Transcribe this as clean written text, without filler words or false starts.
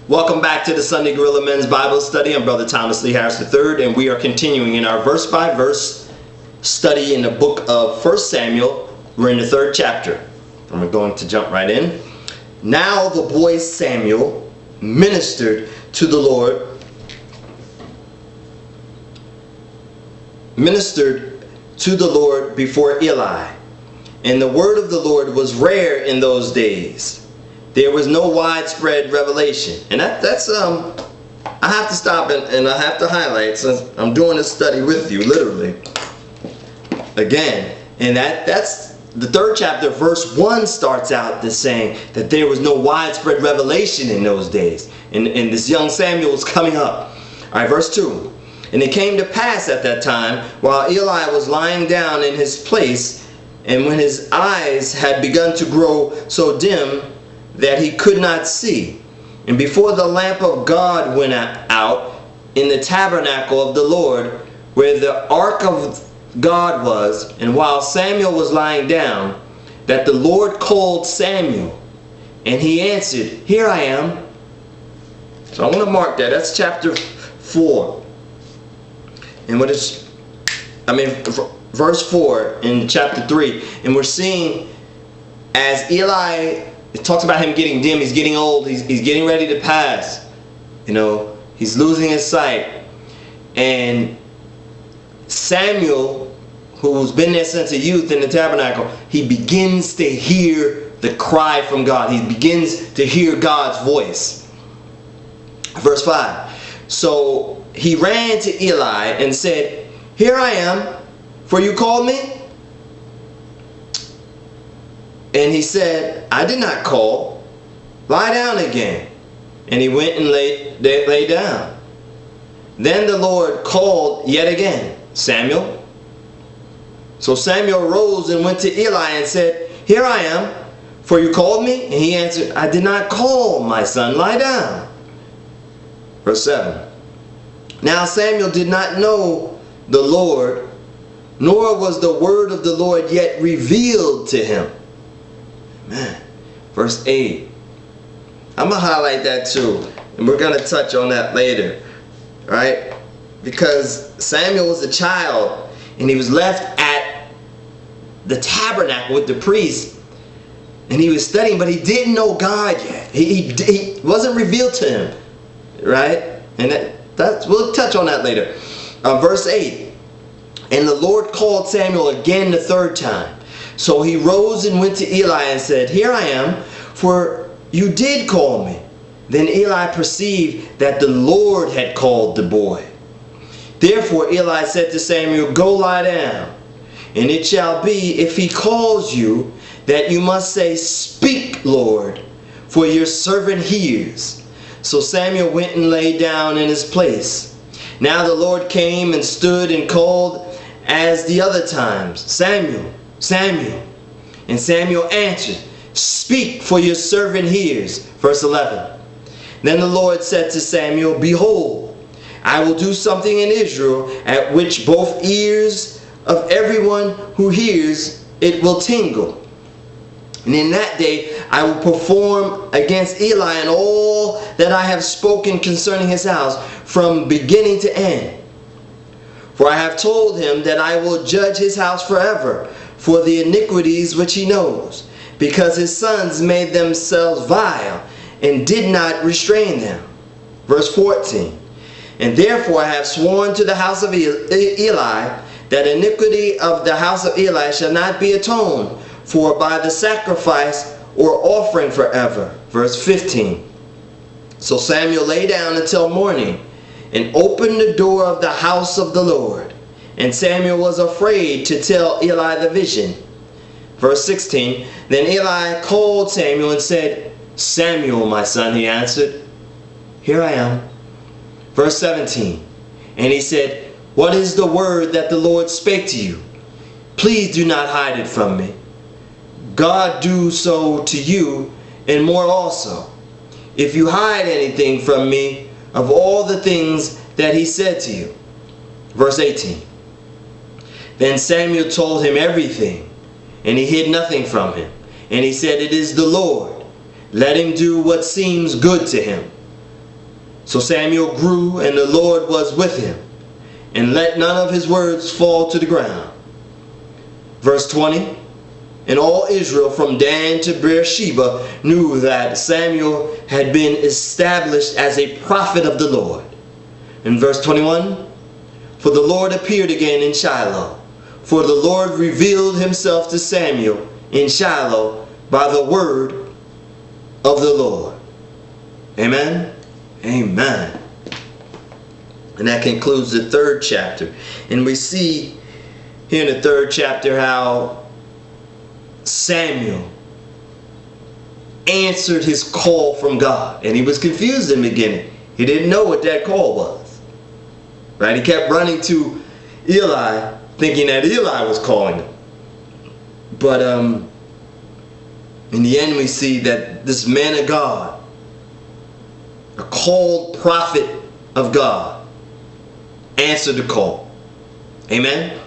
Welcome back to the Sunday Gorilla Men's Bible Study. I'm Brother Thomas Lee Harris III, and we are continuing in our verse-by-verse study in the book of 1 Samuel. We're in the 3rd chapter, and we're going to jump right in. Now the boy Samuel ministered to the Lord, before Eli, and the word of the Lord was rare in those days. There was no widespread revelation. And that's I have to stop and I have to highlight, since I'm doing this study with you, literally, again. And that's the 3rd chapter, verse 1 starts out this saying that there was no widespread revelation in those days. And this young Samuel was coming up. Alright, verse 2. And it came to pass at that time, while Eli was lying down in his place, and when his eyes had begun to grow so dim that he could not see, and before the lamp of God went out in the tabernacle of the Lord, where the ark of God was, and while Samuel was lying down, that the Lord called Samuel, and he answered, "Here I am." So I want to mark that. That's chapter 4. And verse 4 in chapter 3. And we're seeing as Eli, it talks about him getting dim, he's getting old, he's getting ready to pass. You know, he's losing his sight. And Samuel, who's been there since a youth in the tabernacle, he begins to hear the cry from God. He begins to hear God's voice. Verse 5. So he ran to Eli and said, "Here I am, for you called me?" And he said, "I did not call. Lie down again." And he went and lay down. Then the Lord called yet again, "Samuel." So Samuel rose and went to Eli and said, "Here I am, for you called me?" And he answered, "I did not call, my son. Lie down." Verse 7. Now Samuel did not know the Lord, nor was the word of the Lord yet revealed to him. Man. Verse 8. I'm going to highlight that too, and we're going to touch on that later, right? Because Samuel was a child, and he was left at the tabernacle with the priest, and he was studying, but he didn't know God yet. He wasn't revealed to him, right? And we'll touch on that later. Verse 8. And the Lord called Samuel again the 3rd time. So he rose and went to Eli and said, "Here I am, for you did call me." Then Eli perceived that the Lord had called the boy. Therefore Eli said to Samuel, "Go lie down. And it shall be, if he calls you, that you must say, 'Speak, Lord, for your servant hears.'" So Samuel went and lay down in his place. Now the Lord came and stood and called as the other times, "Samuel, Samuel." And Samuel answered, "Speak, for your servant hears." Verse 11. Then the Lord said to Samuel, "Behold, I will do something in Israel at which both ears of everyone who hears it will tingle. And in that day I will perform against Eli and all that I have spoken concerning his house from beginning to end. For I have told him that I will judge his house forever for the iniquities which he knows, because his sons made themselves vile and did not restrain them." Verse 14. And therefore I have sworn to the house of Eli that iniquity of the house of Eli shall not be atoned for by the sacrifice or offering forever. Verse 15. So Samuel lay down until morning and opened the door of the house of the Lord. And Samuel was afraid to tell Eli the vision. Verse 16. Then Eli called Samuel and said, "Samuel, my son." He answered, "Here I am." Verse 17. And he said, "What is the word that the Lord spake to you? Please do not hide it from me. God do so to you, and more also, if you hide anything from me of all the things that he said to you." Verse 18. Then Samuel told him everything, and he hid nothing from him. And he said, "It is the Lord. Let him do what seems good to him." So Samuel grew, and the Lord was with him, and let none of his words fall to the ground. Verse 20, and all Israel from Dan to Beersheba knew that Samuel had been established as a prophet of the Lord. In verse 21, for the Lord appeared again in Shiloh, for the Lord revealed himself to Samuel in Shiloh by the word of the Lord. Amen. Amen. And that concludes the 3rd chapter. And we see here in the 3rd chapter how Samuel answered his call from God. And he was confused in the beginning. He didn't know what that call was. Right? He kept running to Eli, thinking that Eli was calling him. But in the end we see that this man of God, a called prophet of God, answered the call. Amen.